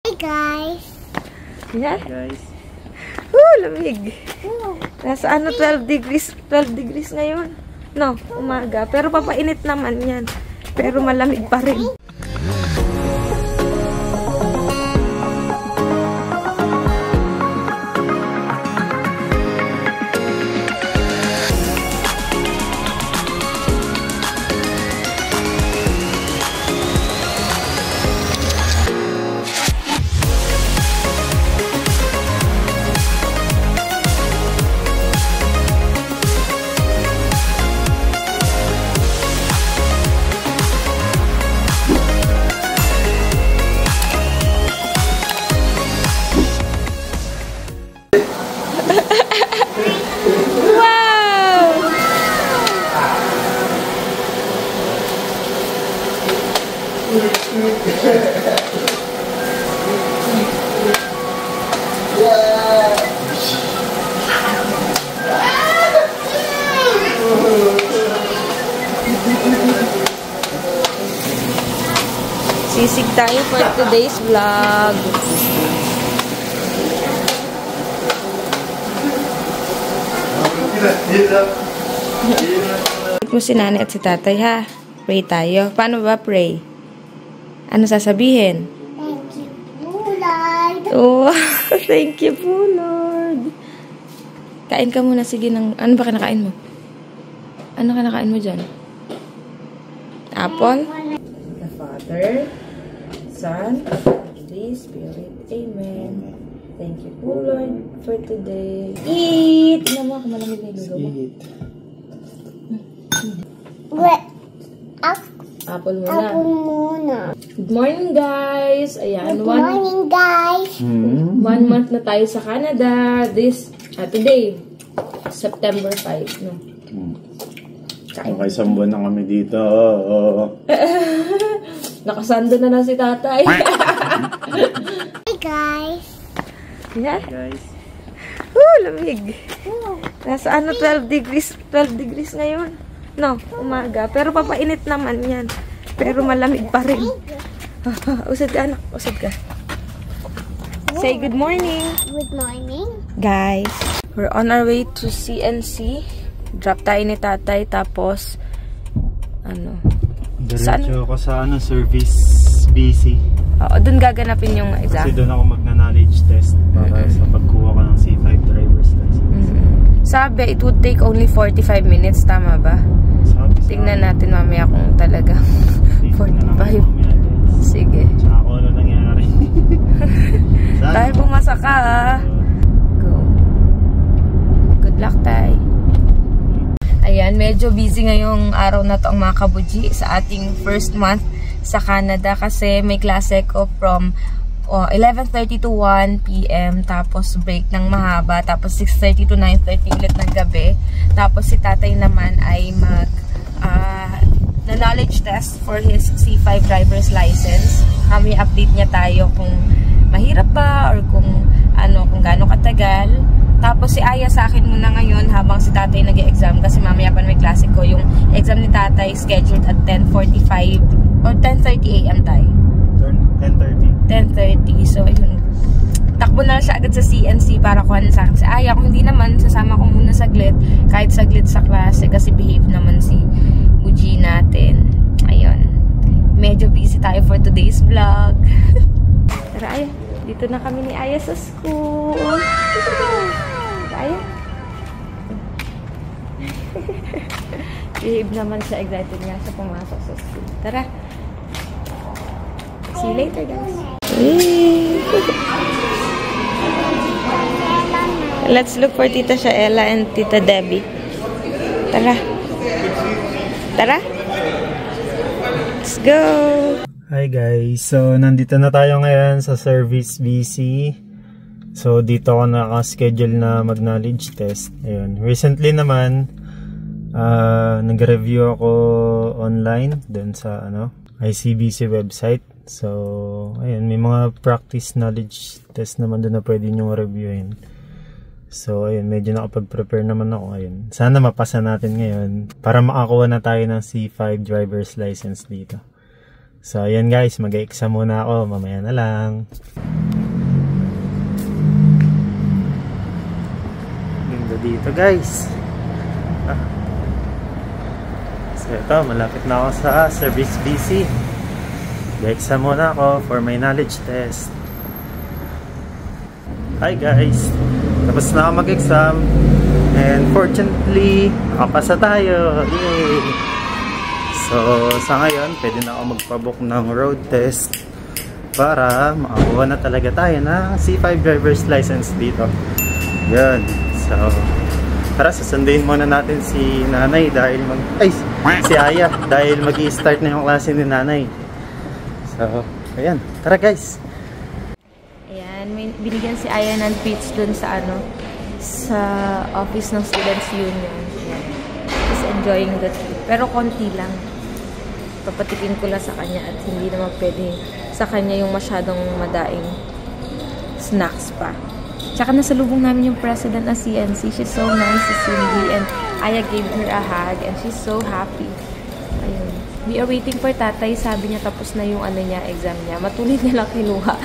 Hi guys. Yan. Guys. Lamig. Nasa 12 degrees ngayon. No, umaga. Pero papainit naman yan. Pero malamig pa rin. Sisig tayo for today's vlog. Mo si nanay at si tatay ha. Pray tayo. Paano ba pray? Ano sasabihin? Thank you po, Lord. Oh, thank you po, Lord. Kain ka muna. Sige, ano ba kinakain mo? Ano kinakain mo dyan? Apple? The Father, Son, Holy Spirit. Amen. Thank you po, Lord, for today. Eat! Tingnan mo ako malamig na ilulo mo. Apple muna. Apple muna. Good morning, guys. Ayan. Good morning, guys. 1 month na tayo sa Canada. Today, September 5. No? Okay, isang buwan na kami dito. Nakasando na lang si tatay. Hi, guys. Yan. Guys. Lamig. Nasa 12 degrees ngayon. No, umaga. Pero papainit naman yan. Pero malamig pa rin. Usad ka, anak. Usad ka. Say good morning. Good morning. Guys, we're on our way to CNC. Drop tayo ni tatay. Tapos, Diretso ako sa service BC. Oo, dun gaganapin yung exam. Kasi doon ako magna-knowledge test para sa pagkuha ko ng C5 driver's license. Sabi, it would take only 45 minutes. Tama ba? Tingnan natin mamaya kung talaga 45. Sige. Tsaka kung ano nangyari. Tayo pumasa ka, ha? Go. Good luck, tay. Ayan, medyo busy ngayong araw na to ang mga kabuji sa ating first month sa Canada kasi may klase ko from 11:30 to 1 p.m. Tapos break ng mahaba. Tapos 6:30 to 9:30 ulit ng gabi. Tapos si tatay naman ay na knowledge test for his C5 driver's license. May update niya tayo kung mahirap ba or kung gaano katagal. Tapos si Aya sa akin muna ngayon habang si tatay nag-exam kasi mamaya pa may klase ko. Yung exam ni tatay scheduled at 10:45 or 10:30 a.m. tayo. 10:30. So, yun. Takbo na siya agad sa CNC para kuhanin sa akin si Aya. Kung hindi naman, sasama ko muna saglit. Kahit saglit sa klase kasi behave naman si Uji natin. Ayun. Medyo busy tayo for today's vlog. Tara, Aya. Dito na kami ni Aya sa school. Dito na. Aya. Behave naman siya. Excited nga siya pumasok sa school. Tara. See you later, guys. Let's look for Tita Shaela and Tita Debbie. Tara. Tara. Let's go. Hi guys. So, nandito na tayo ngayon sa Service BC. So, dito ako naka-schedule na mag-knowledge test. Ayun. Recently naman, nag-review ako online dun sa ICBC website. So, ayun, may mga practice knowledge test naman doon na pwede nyo reviewin. So, ayun, medyo nakapag-prepare naman ako. Ayun. Sana mapasa natin ngayon para makakuha na tayo ng C5 driver's license dito. So, ayun guys, mag-exam muna ako. Mamaya na lang. dito guys. So ito, malapit na ako sa service BC. Exam muna ako for my knowledge test. Hi guys, tapos na ako mag-exam and fortunately nakapasa tayo. Yay! So sa ngayon pwede na ako magpabook ng road test para makakuha na talaga tayo ng C5 driver's license dito. Yan. So tara, sasunduin muna natin si nanay dahil si Aya dahil mag-i-start na yung klase ni nanay. So ayan, tara guys. Ayan, may binigyan si Aya ng treats dun sa sa office ng Students Union. Ayan. Just enjoying the treat. Pero konti lang. Papatikin ko lang sa kanya at hindi naman pwede sa kanya yung masyadong madaing snacks pa. Tsaka nasalubong namin yung president ng CNC. She's so nice, si Cindy, and Aya gave her a hug and she's so happy. Ayun. We are waiting for tatay. Sabi niya tapos na yung niya, exam niya. Matulid niya lang kinuha.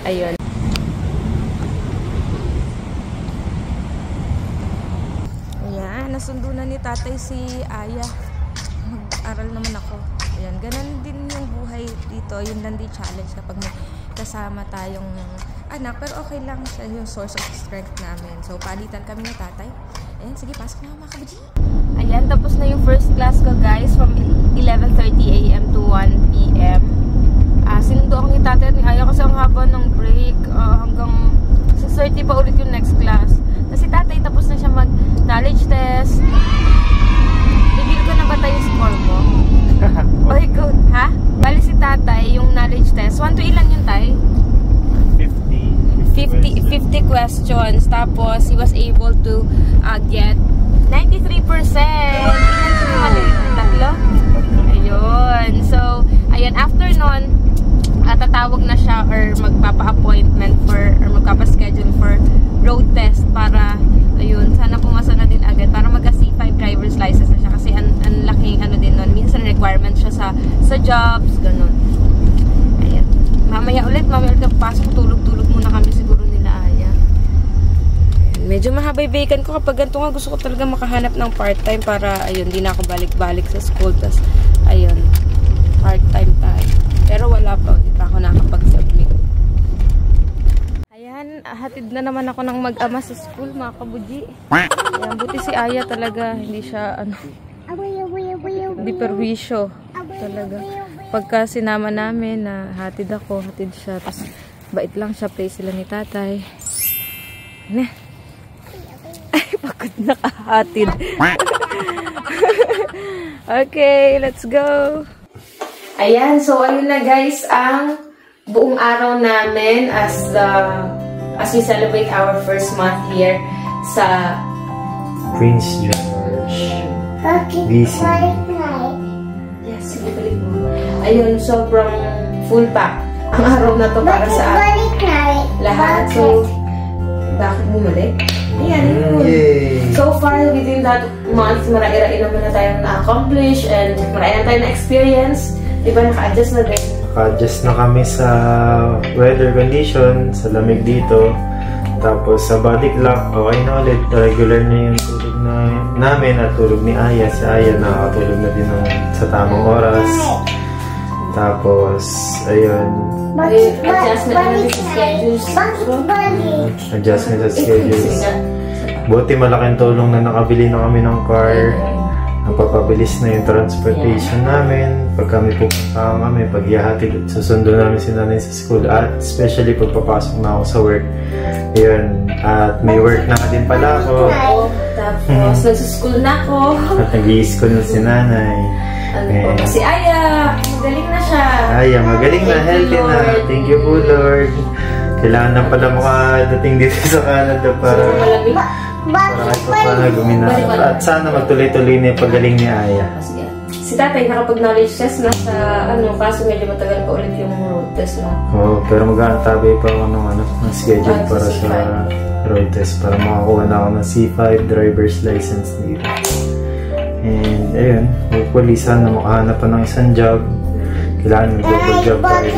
Ayun. Ayan, nasundo na ni tatay si Aya. Mag-aral naman ako. Ayan, ganun din yung buhay dito. Yun lang din challenge kapag may kasama tayong anak. Pero okay lang siya yung source of strength namin. So, palitan kami ng tatay. Ayan, sige, pasok na mga kabaji. Ayan, tapos na yung first class ko guys from 11:30 AM to 1 PM. Sinundo ako ni tatay at ni Aya kasi ang haba ng break. Hanggang 6:30 pa ulit yung next class. Kasi tatay tapos na siya mag-knowledge test. Reveal ko na ba tayo yung score mo? Okay, good. Ha? Bali si tatay yung knowledge test. 1 to ilan yun tay? 50 questions. Tapos, he was able to get 93%. Ilan yung mali? Tatlo? Ayun. So, ayun. After nun, tatawag na siya or magpapa-appointment for or magpapa-schedule for road test para, ayun, sana pumasa na din agad para magka-C5 driver's license na siya kasi ang laking din nun. Minsan requirement siya sa jobs, ganun. Ayan. Mamaya ulit pasok, tulog-tulog muna kami siguro nila Aya. Ayan. Medyo mahaba yung vacant ko kapag ganito nga gusto ko talaga makahanap ng part-time para, ayun, di na ako balik-balik sa school. Tapos, ayun, part-time tayo. Pero wala pa, hindi pa ako nakapag-submit. Ayan, hatid na naman ako ng mag-ama sa school, mga kabuji. Ayan, buti si Aya talaga, hindi siya, hindi perwisyo talaga. Pagka sinama namin na hatid ako, hatid siya, tapos bait lang siya, play sila ni tatay. Ay, pagod na kahatid. Okay, let's go! Ayan, so ayun na guys, ang buong araw namin as we celebrate our first month here sa Prince George BC. Yes, sige, balik mo. Ayun, sobrang full pack ang araw na to para sa lahat. So, bakit bumalik? Ayan, yun. So far, within that month, marami-rami naman na tayong na-accomplish and marami na tayong na-experience. Diba, naka-adjust na din? Naka-adjust na kami sa weather condition, sa lamig dito. Tapos sa body clock, okay na ulit. Regular na yung tulog namin at tulog ni Aya. Si Aya nakakatulog na din sa tamang oras. Tapos, ayun. Adjustment na din sa schedules. Adjustment sa schedules. Buti malaking tulong na nakabili na kami ng car. Napapabilis na yung transportation namin. Pag kami pupunta kami, pag ihahatid at susundo namin si nanay sa school. At especially pag papasok na ako sa work. Ayun. At may work na din pala ako. Tapos nagsuschool na ako. At nag-i-school na si nanay. Si Aya, magaling na siya. Aya, magaling na, healthy na. Thank you po, Lord. Kailangan na pala makadating dito sa Canada para kahit pa paano guminaan. At sana magtuloy-tuloy na yung pagaling ni Aya. Si tatay nakapag-knowledge test na sa kaso medyo matagal pa ulit yung road test na. Oo, pero mag-aantabay pa ako ng schedule para sa road test para makakuha na ako ng C5 driver's license dito. And ayun, hopefully sana makahanap pa ng isang job. Kailangan mag-double job tayo.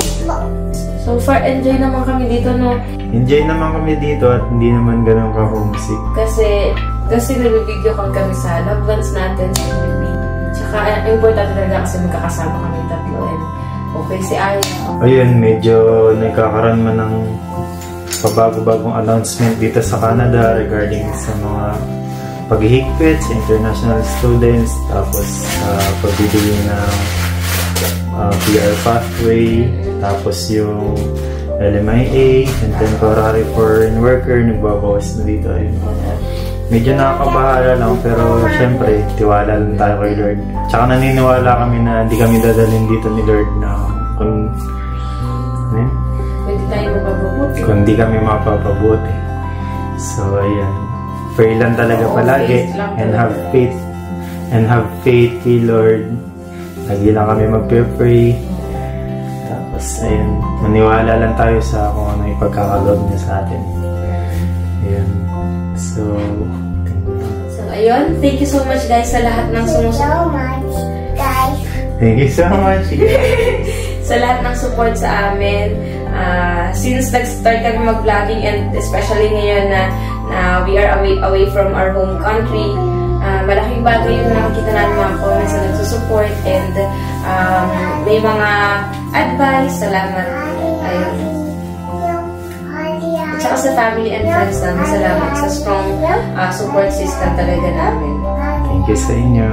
So far, enjoy naman kami dito, no? Enjoy naman kami dito at hindi naman ganun ka-homesick. Kasi Kasi nag-video call kami sa loved ones natin sa Philippines. Tsaka, importante talaga kasi magkakasama kami tatlo. And okay si Aya. Ayun, medyo nagkakaroon man ng pabago-bagong announcement dito sa Canada regarding sa mga paghihigpit sa international students, tapos pagbibigay ng PR pathway, tapos yung LMIA and temporary foreign worker, nagbabawas na dito. Ayun. Medyo nakakabahala lang, pero syempre, tiwala lang tayo kay Lord. Tsaka naniniwala kami na hindi kami dadalhin dito ni Lord na kung hindi kami mapapabuti. So, ayan. Pray lang talaga palagi and have faith. And have faith kay Lord. Lagi lang kami magpe-pray. Tapos, ayun. Maniwala lang tayo sa kung ano yung pagkakagawin niya sa atin. Ayan. So, ayun. Thank you so much guys sa lahat ng sumusuporta. Thank you so much, guys. Sa lahat ng support sa amin. Since nag-start kami mag-vlogging and especially ngayon na we are away from our home country, malaking bagay yung nakikita namin mga comments na nagsusupport and may mga advice. Salamat. Ayun. At saka sa family and friends namin, salamat sa strong support system talaga namin. Thank you sa inyo.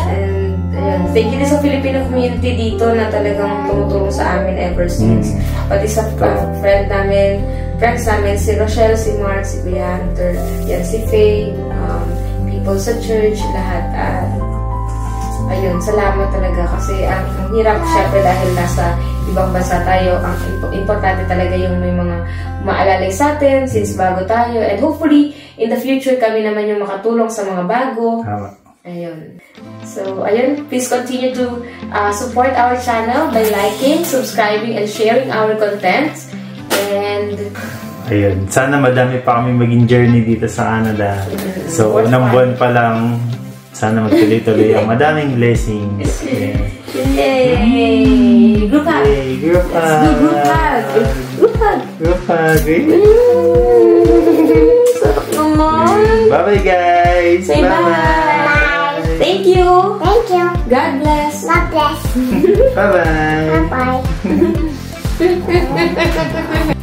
And ayun, thank you din sa Filipino community dito na talagang tumutulong sa amin ever since. Pati sa friends namin, si Rochelle, si Mark, si Kuya Hunter, yan, si Faye, people sa church, lahat. Ayun, salamat talaga kasi ang hirap syempre dahil nasa ibang bansa tayo. Ang importante talaga yung may mga maalalay sa atin since bago tayo, and hopefully in the future kami naman yung makatulong sa mga bago. Ayun. So, ayun, please continue to support our channel by liking, subscribing, and sharing our content. And ayun, sana madami pa kami maging journey dito sa Canada. So, unang buwan pa lang, sana magtuloy-tuloy ang madaming blessings. Yeah. Yay! Group hug! Yay! Group hug! Let's do group hug! Group hug! Group hug! Sarap naman! Bye-bye, guys! Say bye! Thank you! Thank you. God bless! God bless. Bye-bye! Bye-bye.